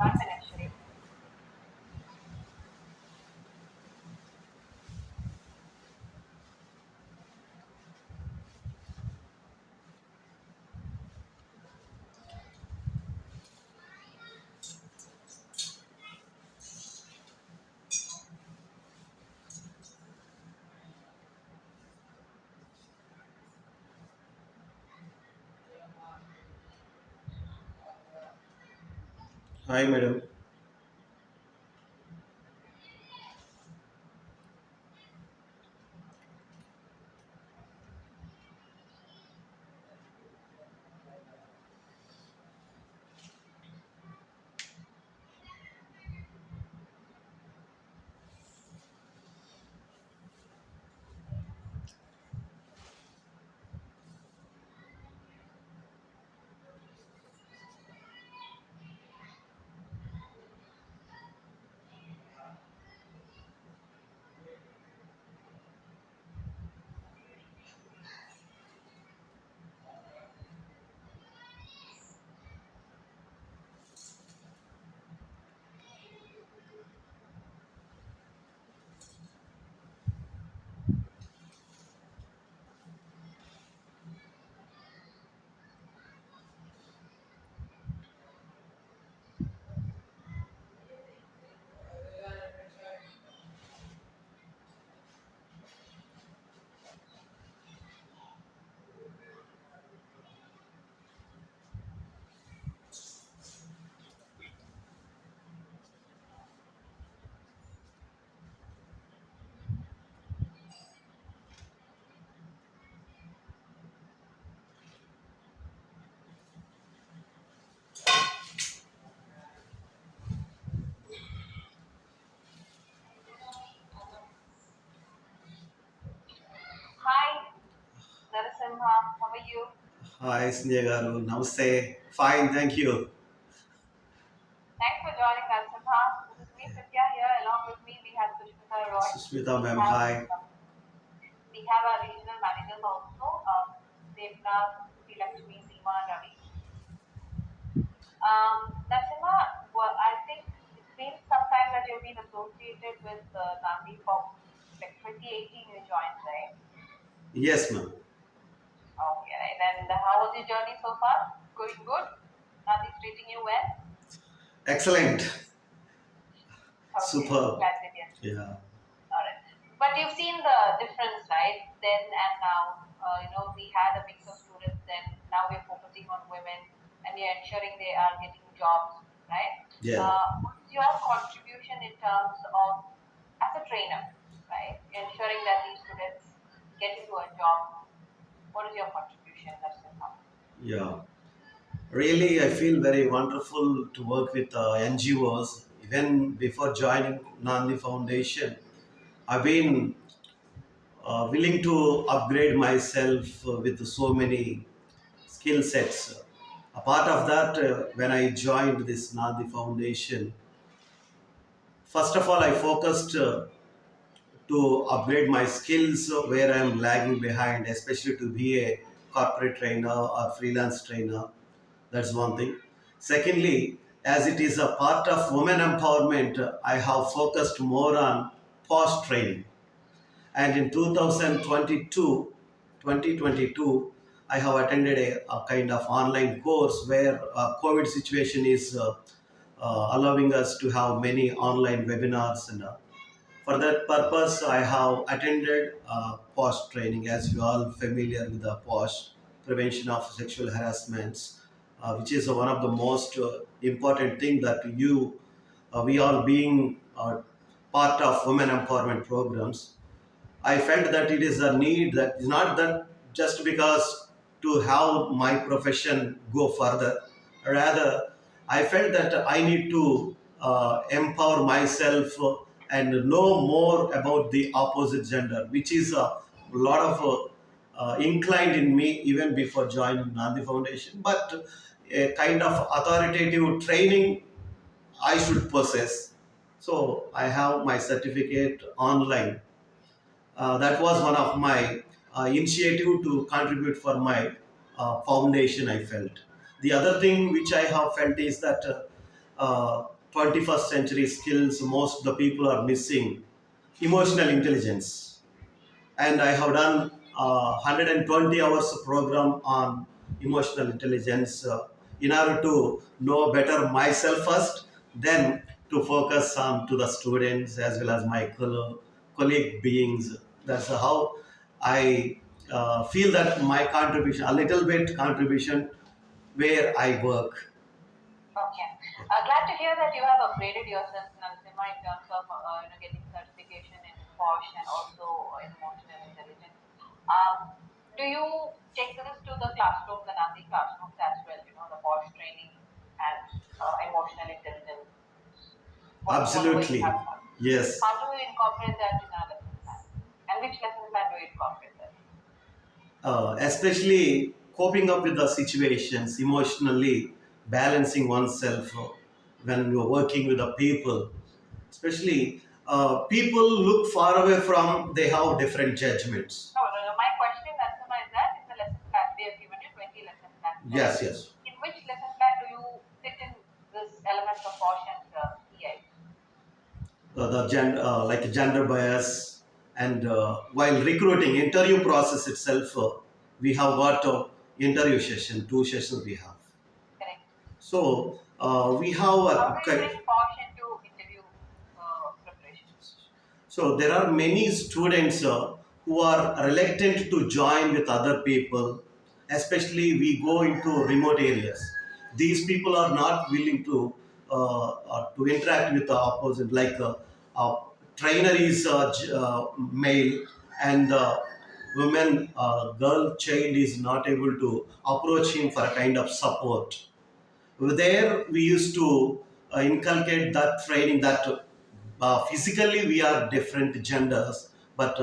department actually. Hi, madam. Hi, Narasimha. How are you? Hi, Sneha garu. Namaste. Fine, thank you. Thanks for joining, Narasimha. This is me, Satya here. Along with me, we have Sushmita Roy. Susmita, We ma'am. have Hi. we have our regional managers also, Devnath, Lakshmi, Seema, and Ravi. Narasimha, well, I think it's been some time that you've been associated with Nandi for like 2018 you joined, right? Yes, ma'am. Okay, right. And how was your journey so far? Going good? Nandi's treating you well? Excellent. Okay, Superb. glad to hear. Yeah. All right. But you've seen the difference, right? Then and now. We had a mix of students then. Now we're focusing on women and we're ensuring they are getting jobs, right? Yeah. What is your contribution in terms of, as a trainer, right? Ensuring that these students get into a job. What is your contribution, Narasimha? Yeah. Really, I feel very wonderful to work with NGOs. Even before joining Nandi Foundation, I've been willing to upgrade myself with so many skill sets. A part of that, when I joined this Nandi Foundation, first of all, I focused to upgrade my skills where I am lagging behind, especially to be a corporate trainer or freelance trainer. That's one thing. Secondly, as it is a part of women empowerment, I have focused more on post training. And in 2022, 2022, I have attended a kind of online course where COVID situation is allowing us to have many online webinars and for that purpose, I have attended POST training, as you all familiar with the POST, prevention of sexual harassments, which is one of the most important thing that we all being part of women empowerment programs. I felt that it is a need that is not that just because to have my profession go further. Rather, I felt that I need to empower myself and know more about the opposite gender, which is a lot of inclined in me even before joining Nandi Foundation. But a kind of authoritative training I should possess. So I have my certificate online. That was one of my initiative to contribute for my foundation. I felt the other thing which I have felt is that 21st century skills most the people are missing: emotional intelligence. And I have done 120 hours program on emotional intelligence in order to know better myself first, then to focus on to the students as well as my colleague beings. That's how I feel that my contribution, a little bit contribution where I work. Okay. Glad to hear that you have upgraded yourself, Narasimha, in terms of getting certification in POSH and also in emotional intelligence. Do you take this to the classroom, the Nandi classrooms as well? The POSH training and emotional intelligence. What do we have? Absolutely, yes. How do we incorporate that in our lesson plan? And which lesson plan do we incorporate that? Especially coping up with the situations emotionally, balancing oneself when you're working with the people. Especially people look far away from, they have different judgments. No, no, no. My question, Narasimha, is that in the lesson plan, we have given you 20 lesson plan Yes, steps. yes. In which lesson plan do you fit in this elements of POSH and EI? Like gender bias, and while recruiting interview process itself, we have got interview session, two sessions we have. Correct. So we have How a do you bring POSH into interview preparation? So there are many students who are reluctant to join with other people, especially we go into remote areas. These people are not willing to interact with the opposite. Like trainer is male, and woman, girl child is not able to approach him for a kind of support. There we used to inculcate that training that physically we are different genders, but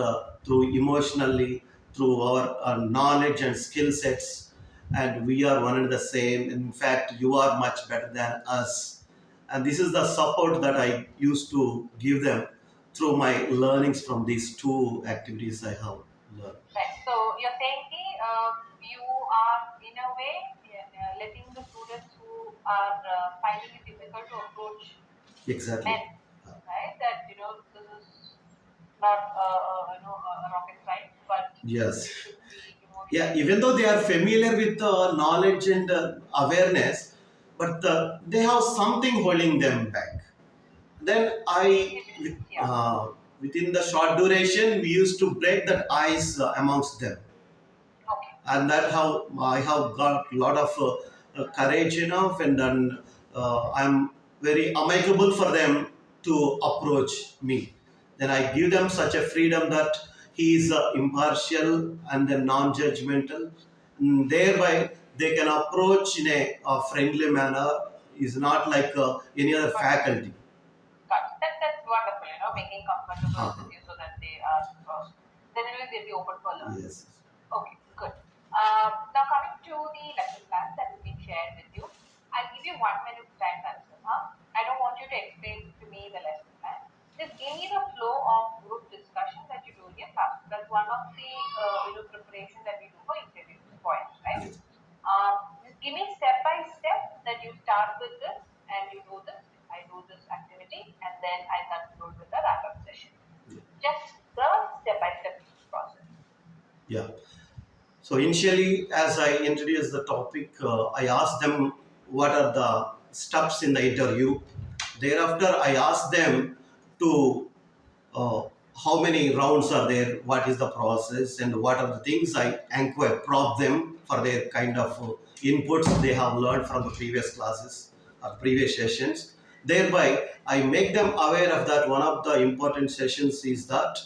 through emotionally, through our knowledge and skill sets, and we are one and the same. In fact, you are much better than us. And this is the support that I used to give them through my learnings from these two activities I have learned. Right. So you're saying you are in a way letting the students who are finding it difficult to approach Exactly. men, right? That this is not a rocket science, but Yes. you should be Yeah, emotionally. even though they are familiar with knowledge and awareness, but they have something holding them back. Then It is, yeah. within the short duration, we used to break that ice amongst them, Okay. and that how I have got a lot of courage enough, and then I'm very amicable for them to approach me. Then I give them such a freedom that he is impartial and then non-judgmental. Thereby, they can approach in a friendly manner. Is not like any other Got it. faculty. Got it. That's wonderful. Making comfortable with Uh-huh. you so that they are generally they'll be open for learning. Yes. Okay, good. Now coming to the lesson plans that have been shared with you, I'll give you 1 minute time, Narasimha. I don't want you to explain to me the lesson plan. Just give me the flow of group discussion that you do in your class. That's one of the preparation that we do for interview points, right? Yes. Just give me step by step that you start with this and you do this. I do this activity and then I conclude with the wrap up session. Just the step by step process. Yeah. So initially, as I introduced the topic, I asked them what are the steps in the interview. Thereafter, I asked them to uh, how many rounds are there, what is the process, and what are the things I inquire, prompt them for their kind of inputs they have learned from the previous classes or previous sessions. Thereby, I make them aware of that one of the important sessions is that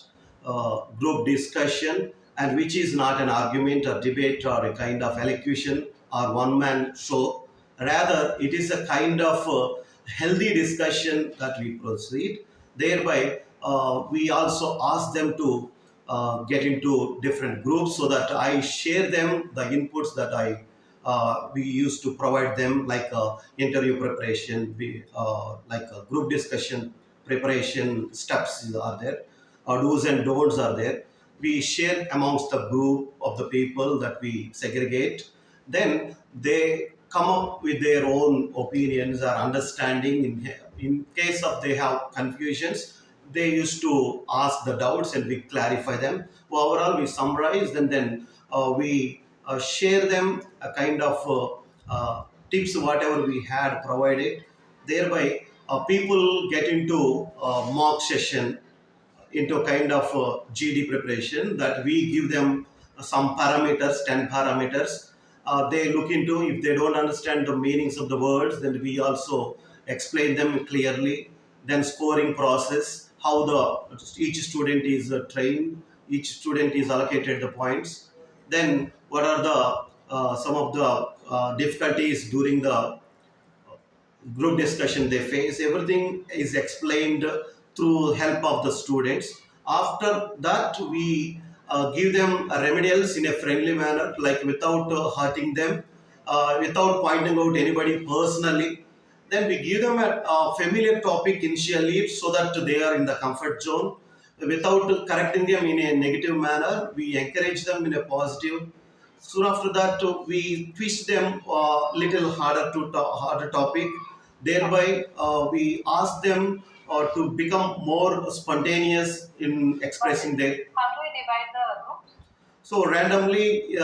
group discussion, and which is not an argument or debate or a kind of elocution or one man show. Rather, it is a kind of healthy discussion that we proceed. Thereby, we also ask them to get into different groups so that I share them the inputs that we used to provide them, like interview preparation, like group discussion preparation steps are there, do's and don'ts are there. We share amongst the group of the people that we segregate. Then they come up with their own opinions or understanding. In case of they have confusions, they used to ask the doubts and we clarify them. Overall, we summarize and then we share them a kind of tips whatever we had provided. Thereby, people get into mock session, into kind of GD preparation, that we give them some parameters, 10 parameters. They look into, if they don't understand the meanings of the words, then we also explain them clearly. Then scoring process, how the each student is trained, each student is allocated the points. Then what are the some of the difficulties during the group discussion they face. Everything is explained through help of the students. After that, we give them remedials in a friendly manner, like without hurting them, without pointing out anybody personally. Then we give them a familiar topic initially so that they are in the comfort zone. Without correcting them in a negative manner, we encourage them in a positive. Soon after that, we twist them a little harder harder topic. Thereby, we ask them to become more spontaneous in Okay. expressing their. How do we divide the groups? So randomly,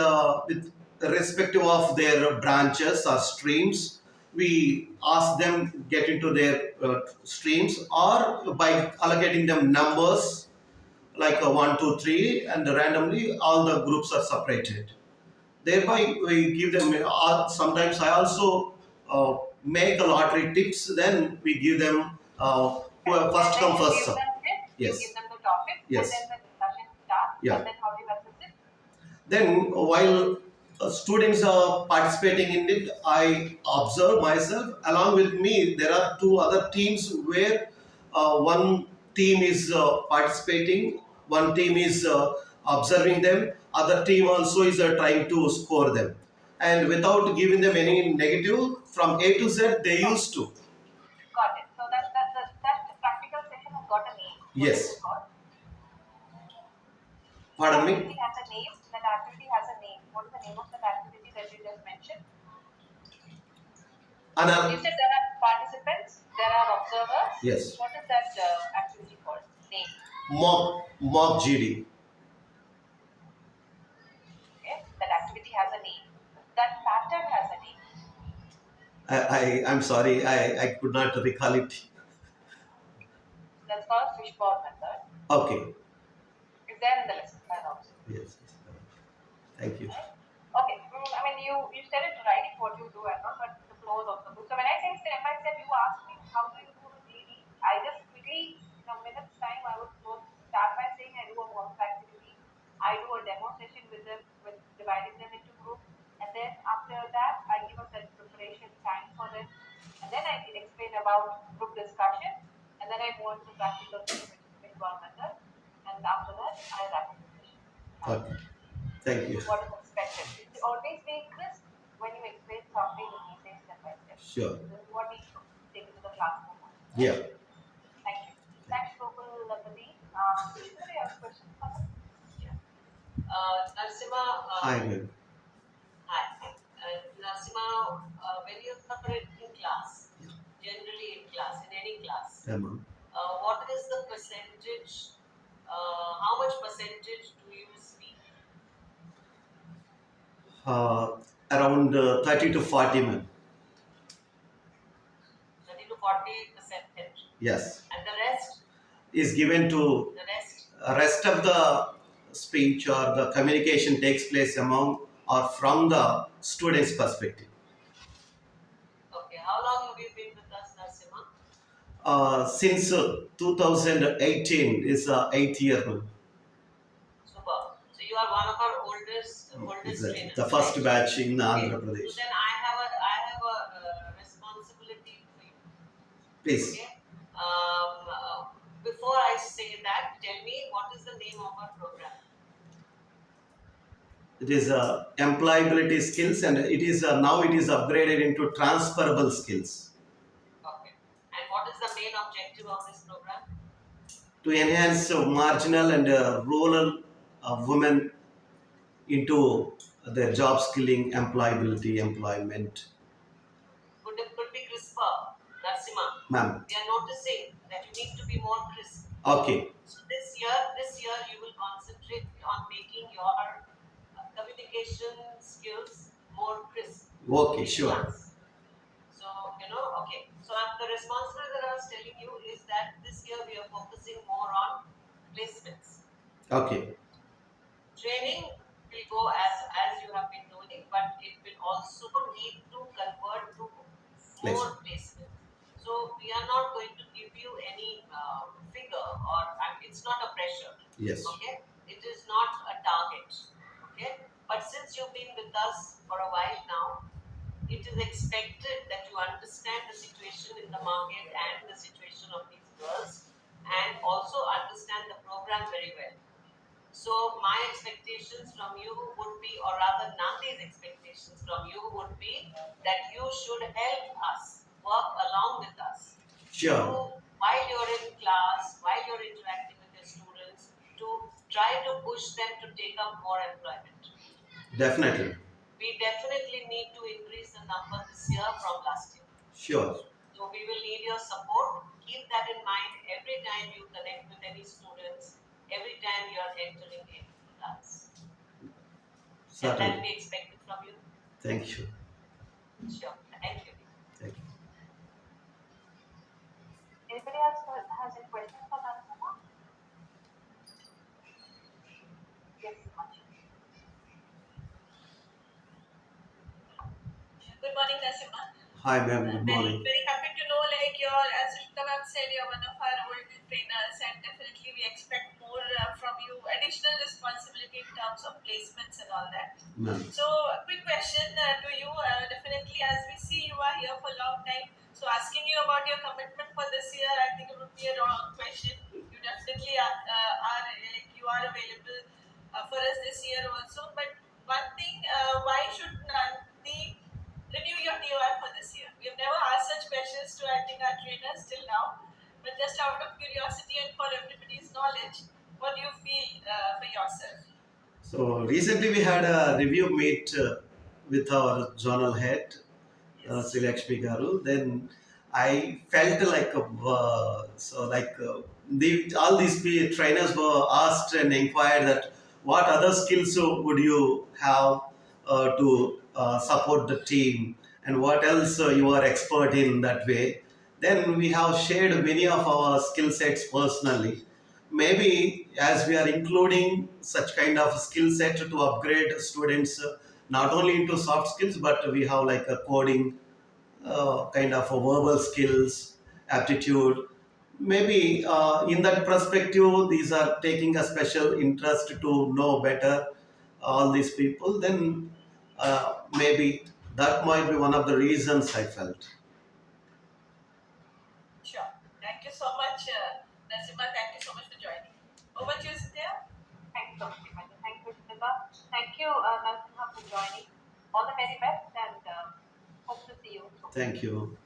with respective of their branches or streams, we ask them get into their streams, or by allocating them numbers like 1, 2, 3, and randomly all the groups are separated. Thereby, we give them. Sometimes I also make a lottery tips. Then we give them who Okay. are And first then come you first give serve. them tips, you give Yes. them the topic, and then Yes. the discussion starts, and Yeah. then how do you assess it? Then, while students are participating in it, I observe myself. Along with me, there are two other teams where one team is participating, one team is observing them, other team also is trying to score them. And without giving them any negative, from A to Z, they Okay. used to. Got it. So that practical session has got a name. What is it Yes. called? That Pardon activity me? has a name. That activity has a name. What is the name of that activity that you just mentioned? You Anna? said there are participants, there are observers. Yes. What is that activity called? Name. Mock GD. Okay. That activity has a name. That pattern has a name. I'm sorry, I could not recall it. That's called fishbowl method. Okay. Is there in the lesson plan also? Yes. Thank you. Right? Okay. I mean, you said it right, what you do and all, but the flow is also good. So when I say step by step, you ask me how do you do the GD? I just quickly, in a minute's time, I would start by saying I do a warm activity. I do a demo session with them, with dividing them into groups, and then after that, I give a set preparation time for them, and then I explain about group discussion, and then I move on to the practical session, which is the withdrawal method, and after that, I wrap up the session. Okay. Thank you. What is expected. It's always being crisp when you explain something when you say step by step. Sure. This is what we should take into the classroom. Right? Yeah. Thank you. Thanks, Gokul Lakadi. Ishwar, you have a question for us? Yeah. Narsima, Hi, ma'am. hi. Narsima, when you are in class, generally in class, in any class, Yeah, ma'am. what is the percentage, how much percentage do you speak? Around 30 to 40, ma'am. 30 to 40 percentage. Yes. And the rest? Is given to The rest? rest of the speech or the communication takes place among or from the student's perspective. Okay. How long have you been with us, Narsima? Since 2018 is 8th year, ma'am. Super. So you are one of our oldest Exactly. trainers. The first right? batch in Andhra Okay. Pradesh. So then I have a responsibility for you. Please. Okay. Before I say that, tell me what is the name of our program? It is employability skills, and it is now it is upgraded into transferable skills Okay. And what is the main objective of this program? to enhance marginal and rural women into their job skilling, employability, employment. whisper, Narsima, ma'am. we are noticing that you need to be more crisp. Okay. So this year you will concentrate on making your communication skills more crisp Okay, in sure. class. So, okay. So the responsibility that I was telling you is that this year we are focusing more on placements. Okay. Training will go as you have been doing, but it will also need to convert to more Placement. placements. So we are not going to give you any figure, or it's not a pressure. Yes. Okay, it is not a target. Okay, but since you've been with us for a while now, it is expected that you understand the situation in the market and the situation of these girls, and also understand the program very well. So my expectations from you would be, or rather Nandi's expectations from you would be, that you should help us, work along with us, to, Sure. while you're in class, while you're interacting with your students, to try to push them to take up more employment. Definitely. We definitely need to increase the number this year from last year. Sure. So we will need your support. Keep that in mind every time you connect with any students, every time you are entering any class. Can that Certainly. be expected from you? Thank you. Sure. Thank you. Thank you. Anybody else has any questions for Narasimha? Yes, Himanshu. Good morning, Nassima. Hi, ma'am. Good Very, morning. very happy to know, like, you're, as Rita ma'am said, you're one of our old trainers, and definitely we expect more from you, additional responsibility in terms of placements and all that. Ma'am. So, a quick question to you. Definitely, as we see you are here for a long time, so asking you about your commitment for this year, I think it would be a wrong question. You definitely are like, you are available for us this year also. But one thing, why should Nandi renew your DOR for this year? We have never asked such questions to, I think, our trainers till now. But just out of curiosity and for everybody's knowledge, what do you feel for yourself? So recently we had a review meet with our journal head, Yes. Sri Lakshmi Garu. Then I felt like all these trainers were asked and inquired that what other skills would you have to support the team, and what else you are expert in that way. Then we have shared many of our skill sets personally. Maybe as we are including such kind of skill set to upgrade students not only into soft skills, but we have like a coding, kind of a verbal skills, aptitude. Maybe in that perspective, these are taking a special interest to know better all these people. Then maybe that might be one of the reasons I felt. Sure. Thank you so much, Nazima. Thank you so much for joining. Over to you, Cynthia. Thank you so much, Himanshu. Thank you, Shilpa. Thank you, Narasimha, for joining. All the very best and hope to see you soon. Thank you.